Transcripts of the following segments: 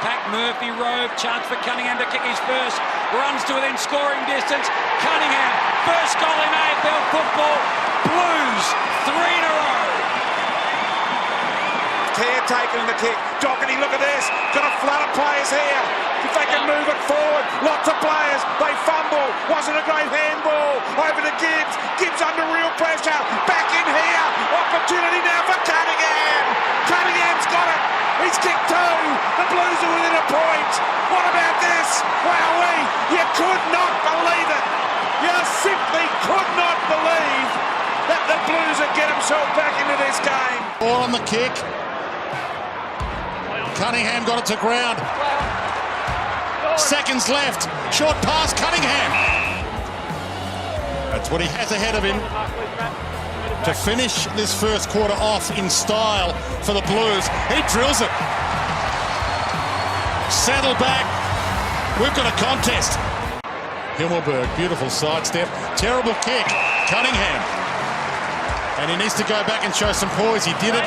pack. Murphy rove, chance for Cunningham to kick his first. Runs to within scoring distance. Cunningham, first goal in AFL football. Blues, 3 in a row. Care taking the kick. Doherty, look at this. Got a flood of players here. If they can move it forward, lots of players. They fumble. Wasn't a great handball. Over to Gibbs. Gibbs under real pressure. Back in here. Opportunity now for Cunningham. Cunningham's got it. He's kicked 2. The Blues are within a point. What about this? Wowee. You could not believe it. You simply could not believe that the Blues would get themselves back into this game. Ball on the kick. Cunningham got it to ground. Seconds left. Short pass, Cunningham. That's what he has ahead of him to finish this first quarter off in style for the Blues. He drills it. Settle back. We've got a contest. Himmelberg, beautiful sidestep. Terrible kick. Cunningham. And he needs to go back and show some poise. He did it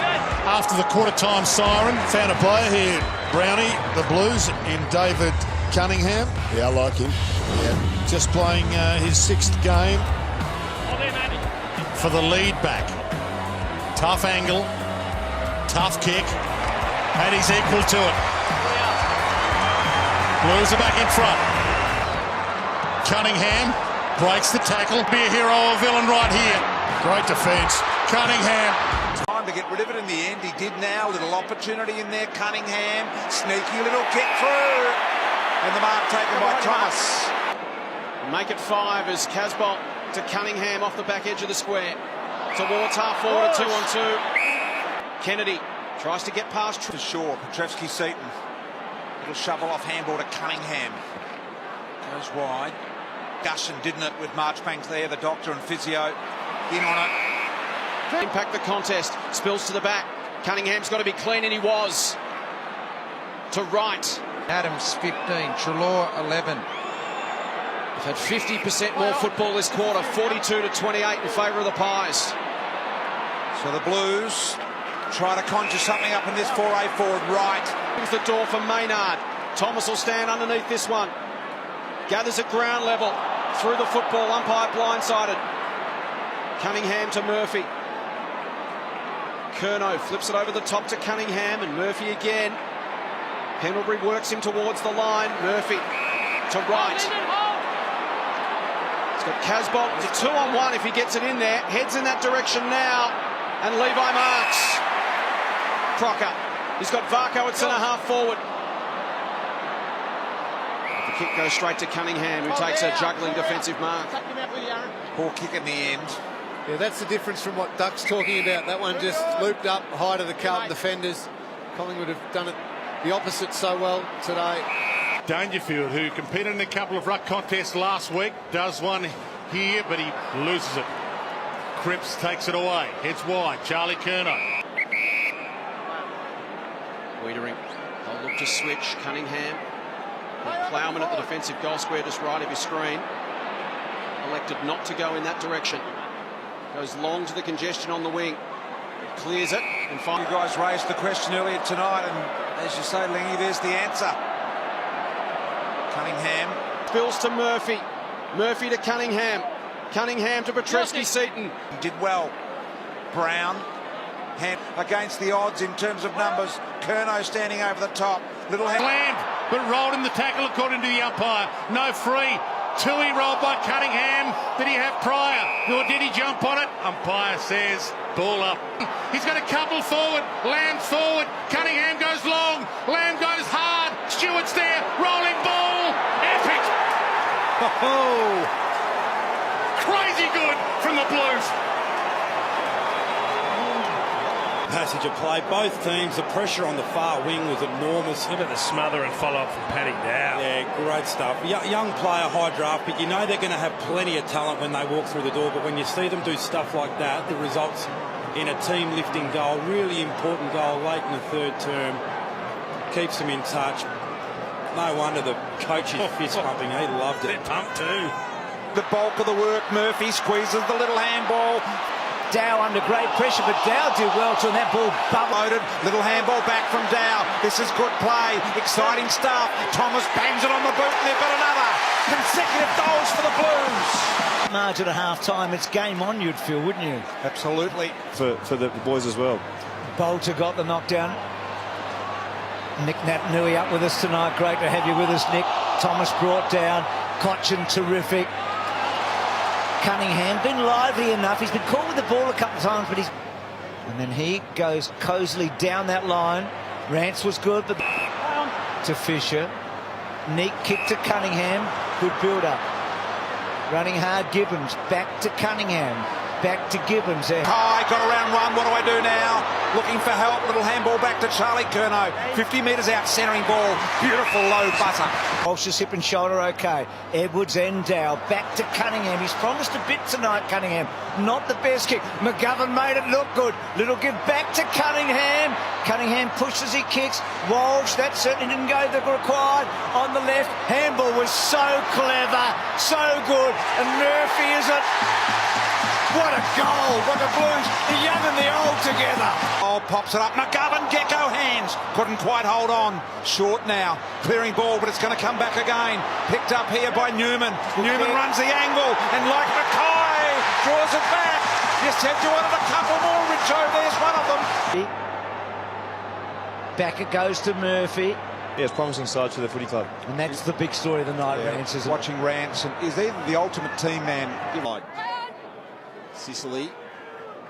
after the quarter-time siren. Found a player here, Brownie, the Blues, in David Cunningham. Yeah, I like him. Yeah, just playing his 6th game. For the lead back. Tough angle. Tough kick. And he's equal to it. Blues are back in front. Cunningham breaks the tackle. Be a hero or villain right here. Great defence. Cunningham. Time to get rid of it in the end. He did now. Little opportunity in there. Cunningham. Sneaky little kick through. And the mark taken by Thomas. Make it 5 as Casbolt to Cunningham off the back edge of the square. Towards half forward, a 2-on-2. Kennedy tries to get past to Shaw. Petrevski-Seton. Little shovel off handball to Cunningham. Goes wide. Gushin didn't it with Marchbank there, the doctor and physio in on it. Impact the contest. Spills to the back. Cunningham's got to be clean, and he was. To right. Adams 15, Treloar 11. They've had 50% more football this quarter, 42-28 in favour of the Pies. So the Blues try to conjure something up in this 4A forward right. Opens the door for Maynard. Thomas will stand underneath this one. Gathers at ground level. Through the football, umpire blindsided. Cunningham to Murphy. Curnow flips it over the top to Cunningham, and Murphy again. Pendlebury works him towards the line. Murphy to right. He's got Casbolt to 2-on-1 if he gets it in there. Heads in that direction now. And Levi marks. Crocker. He's got Varco at centre-half forward. The kick goes straight to Cunningham, who takes a juggling defensive mark. Poor kick in the end. Yeah, that's the difference from what Duck's talking about. That one just looped up high to the Carlton defenders. Collingwood have done it the opposite so well today. Dangerfield, who competed in a couple of ruck contests last week, does one here, but he loses it. Cripps takes it away. Heads wide. Charlie Curnow. Wiedering. They'll look to switch. Cunningham. Plowman at the defensive goal square just right of his screen. Elected not to go in that direction. Goes long to the congestion on the wing. It clears it. And You guys raised the question earlier tonight, and as you say, Lingy, there's the answer. Cunningham. Spills to Murphy. Murphy to Cunningham. Cunningham to Petrevski-Seton. Did well. Brown. Hand against the odds in terms of numbers. Curnow standing over the top. Little hand. Land, but rolled in the tackle according to the umpire. No free. Tui rolled by Cunningham. Did he have prior? Or did he jump on it? Umpire says ball up. He's got a couple forward. Lamb forward. Cunningham goes long. Lamb goes hard. Stewart's there. Rolling ball. Epic. Oh, Crazy good from the Blues. Passage of play. Both teams, the pressure on the far wing was enormous. Look at the smother and follow-up from Paddy Dow. Yeah, great stuff. Young player, high draft pick. You know they're going to have plenty of talent when they walk through the door, but when you see them do stuff like that, the results in a team-lifting goal, really important goal late in the 3rd term, keeps them in touch. No wonder the coach is fist-pumping. He loved it. Bit pumped too. The bulk of the work. Murphy squeezes the little handball. Dow under great pressure, but Dow did well to, and that ball Loaded, little handball back from Dow. This is good play, exciting stuff. Thomas bangs it on the boot, and they've got another. Consecutive goals for the Blues. margin at half-time. It's game on, you'd feel, wouldn't you? Absolutely. For the boys as well. Bolter got the knockdown. Nick Nat-Nui up with us tonight. Great to have you with us, Nick. Thomas brought down. Cochin, terrific. Cunningham, been lively enough. He's been caught with the ball a couple of times, but he's... And then he goes cosily down that line. Rance was good, but... To Fisher. Neat kick to Cunningham. Good build-up. Running hard, Gibbons. Back to Cunningham. Back to Gibbons there. High, got around one. What do I do now? Looking for help. Little handball back to Charlie Curnow. 50 metres out, centering ball. Beautiful low buzzer. Walsh's hip and shoulder okay. Edwards and Dow. Back to Cunningham. He's promised a bit tonight, Cunningham. Not the best kick. McGovern made it look good. Little give back to Cunningham. Cunningham pushes, he kicks. Walsh, that certainly didn't go the required. On the left, handball was so clever, so good. And Murphy is it. What a goal! What the Blues, the young and the old together. Oh, pops it up. McGovern, gecko hands. Couldn't quite hold on. Short now. Clearing ball, but it's going to come back again. Picked up here by Newman. Newman runs the angle, and like Mackay, draws it back. You said you wanted a couple more, Richo. There's one of them. Back it goes to Murphy. Yeah, it's promising side for the footy club. And that's the big story of the night, Rance, isn't it? Watching Rance, and is he the ultimate team man? Sicily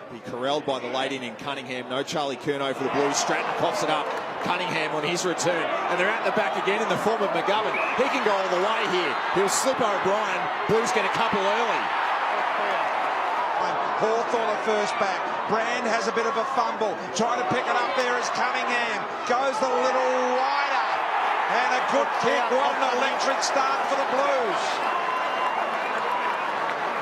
be corralled by the late in Cunningham. No Charlie Curnow for the Blues. Stratton coughs it up. Cunningham on his return. And they're out the back again in the form of McGovern. He can go all the way here. He'll slip O'Brien. Blues get a couple early. Hawthorne at first back. Brand has a bit of a fumble. Trying to pick it up there is Cunningham. Goes the little wider. And a good kick. What an electric start for the Blues.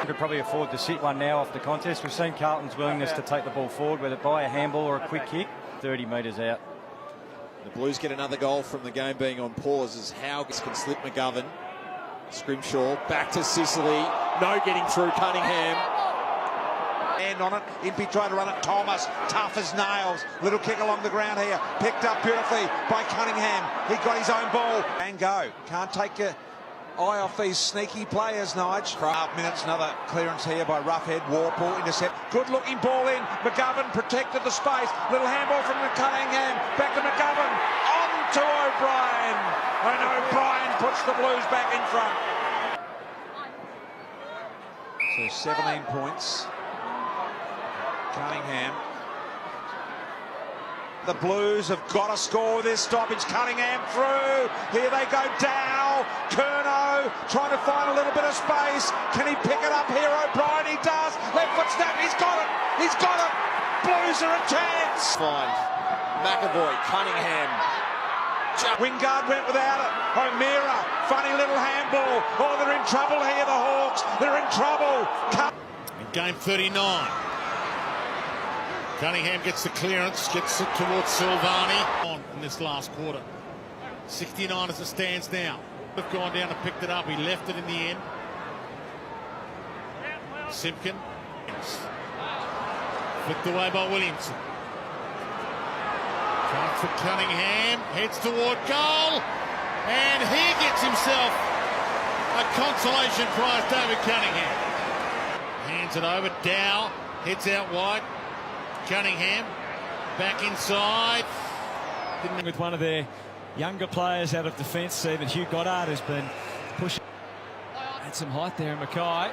Could probably afford to sit one now off the contest. We've seen Carlton's willingness to take the ball forward, whether by a handball or a quick kick. 30 metres out. The Blues get another goal from the game being on pause as Howgis can slip McGovern. Scrimshaw back to Sicily. No getting through Cunningham. Hand on it. Impey tried to run it. Thomas, tough as nails. Little kick along the ground here. Picked up beautifully by Cunningham. He got his own ball. And go. Can't take a eye off these sneaky players, Nige. 12 minutes, another clearance here by Roughhead. Warple intercept. Good looking ball in. McGovern protected the space. Little handball from Cunningham. Back to McGovern. On to O'Brien. And O'Brien puts the Blues back in front. So 17 points. Cunningham. The Blues have got to score this stoppage. Cunningham through. Here they go. Dow. Curnow trying to find a little bit of space. Can he pick it up here? O'Brien, he does. Left foot snap. He's got it. He's got it. Blues are a chance. Fine. McAvoy, Cunningham. Wingard went without it. O'Meara. Funny little handball. Oh, they're in trouble here, the Hawks. They're in trouble. In game 39. Cunningham gets the clearance, gets it towards Silvani on in this last quarter. 69 as it stands now. Have gone down and picked it up. He left it in the end. Simpkin. Flicked away by Williamson. Trying for Cunningham. Heads toward goal. And he gets himself a consolation prize, David Cunningham. Hands it over. Dow heads out wide. Cunningham back inside. With one of their younger players out of defence, even Hugh Goddard has been pushing. Had some height there in Mackay.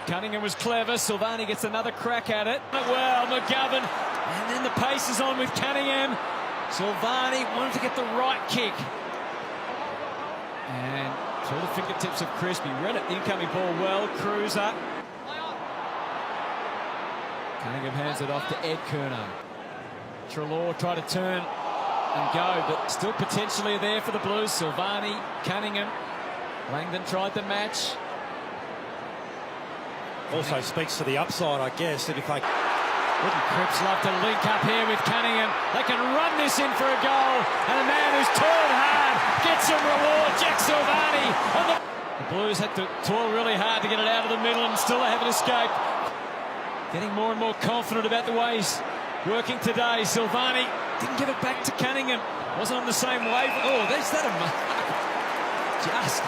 Cunningham was clever. Silvani gets another crack at it. Well, McGovern. And then the pace is on with Cunningham. Silvani wanted to get the right kick. And through the fingertips of Crispy. Read it. The incoming ball well. Cruiser. Cunningham hands it off to Ed Curnow. Treloar tried to turn and go, but still potentially there for the Blues. Silvani, Cunningham. Langdon tried the match. Also speaks to the upside, I guess, that if they... Wouldn't Cripps love to link up here with Cunningham? They can run this in for a goal. And a man who's toiled hard gets some reward. Jack Silvani. The Blues had to toil really hard to get it out of the middle and still they haven't escaped. getting more and more confident about the way he's working today. Silvani didn't give it back to Cunningham. Wasn't on the same wave. Oh, there's that a mark. Just.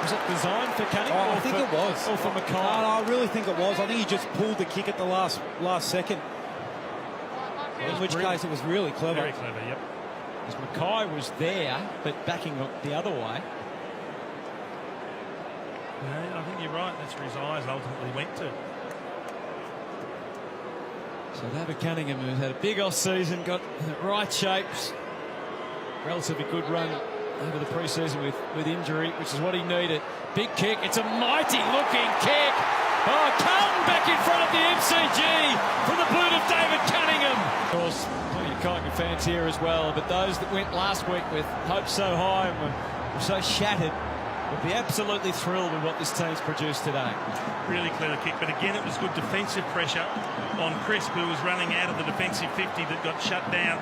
Was it designed for Cunningham? I think it was. Or for Mackay? No, I really think it was. I think he just pulled the kick at the last second. In which case it was really clever. Very clever, yep. Because Mackay was there, but backing up the other way. No, I think you're right. That's where his eyes ultimately went to. So David Cunningham, who's had a big off-season, got the right shapes. Relatively good run over the pre-season with injury, which is what he needed. Big kick. It's a mighty-looking kick. Oh, Carlton back in front of the MCG from the boot of David Cunningham. Of course, plenty of Collingwood fans here as well, but those that went last week with hopes so high and were so shattered would be absolutely thrilled with what this team's produced today. Really clever kick, but again, it was good defensive pressure on Crisp, who was running out of the defensive 50 that got shut down.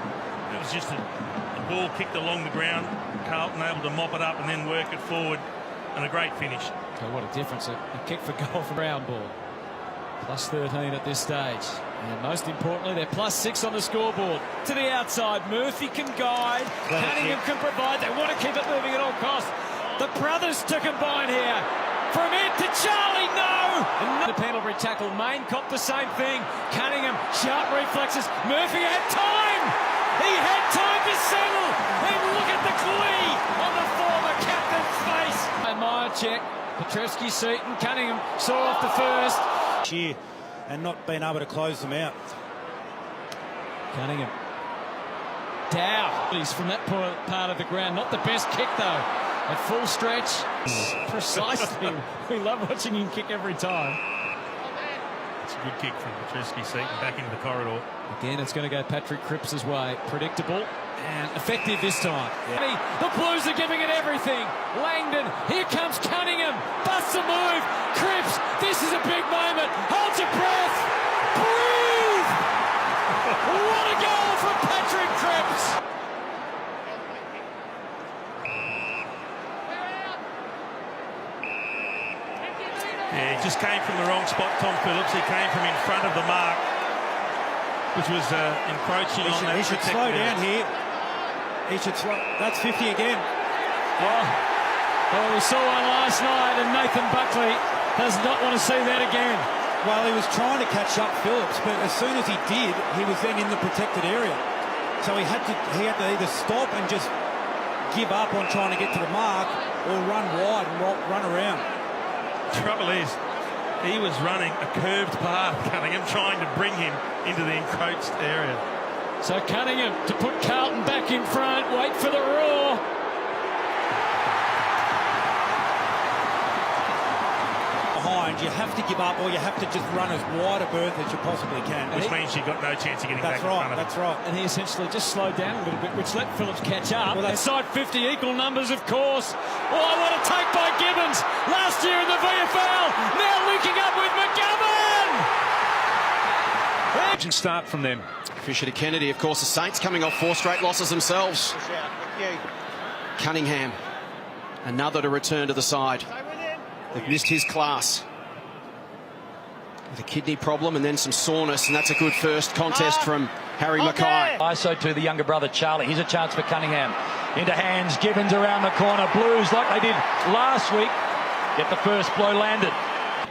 It was just a ball kicked along the ground. Carlton able to mop it up and then work it forward, and a great finish. Oh, what a difference. A kick for goal for round ball. Plus 13 at this stage. And most importantly, they're plus 6 on the scoreboard. To the outside, Murphy can guide. Cunningham can provide. They want to keep it moving at all costs. The brothers to combine here. From Ed to Charlie, no! And the Pendlebury tackle. Main copped the same thing. Cunningham, sharp reflexes. Murphy had time! He had time to settle! And look at the glee on the former captain's face! Myercheck, Petrevski-Seton, Cunningham saw off the first. Cheer and not being able to close them out. Cunningham. Dow. He's from that part of the ground. Not the best kick, though. At full stretch. Precisely. We love watching him kick every time. It's a good kick from Petrevski-Seton back into the corridor. Again, it's going to go Patrick Cripps' way. Predictable and effective this time. Yeah. The Blues are giving it everything. Langdon, here comes Cunningham. Busts a move. Cripps, this is a big moment. Hold your breath. Breathe. What a goal from Patrick Cripps. Yeah, he just came from the wrong spot, Tom Phillips. He came from in front of the mark, which was encroaching on that. He should slow down here. He should slow. That's 50 again. Well, we saw one last night, and Nathan Buckley does not want to see that again. Well, he was trying to catch up Phillips, but as soon as he did, he was then in the protected area. So he had to either stop and just give up on trying to get to the mark, or run wide and run around. Trouble is, he was running a curved path, Cunningham, trying to bring him into the encroached area. So Cunningham to put Carlton back in front. Wait for the roar. Behind, you have to give up, or you have to just run as wide a berth as you possibly can. Which means you've got no chance of getting back in front of him. That's right. And he essentially just slowed down a little bit, which let Phillips catch up. Well, inside 50, equal numbers, of course. Oh, what a take by Gibbons. Last year in the VFL. Now linking up with McGovern. Start from them. Fisher to Kennedy, of course, the Saints coming off 4 straight losses themselves. Cunningham, another to return to the side. They've missed his class. With a kidney problem and then some soreness, and that's a good first contest from Harry Mackay. ISO to the younger brother Charlie. Here's a chance for Cunningham. Into hands, Gibbons around the corner. Blues, like they did last week, get the first blow landed.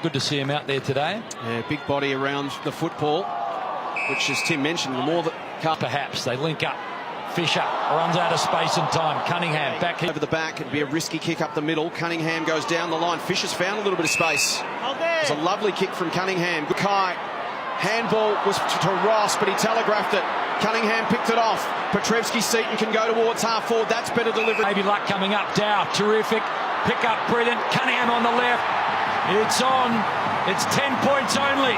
Good to see him out there today. Yeah, big body around the football, which, as Tim mentioned, the more that... Perhaps they link up. Fisher runs out of space and time. Cunningham back here. Over the back, it'd be a risky kick up the middle. Cunningham goes down the line. Fisher's found a little bit of space. It's a lovely kick from Cunningham. Mackay, handball was to Ross, but he telegraphed it. Cunningham picked it off. Petrevski-Seton can go towards half forward. That's better delivery. Maybe luck coming up. Dow, terrific. Pick up, brilliant. Cunningham on the left. It's on. It's 10 points only.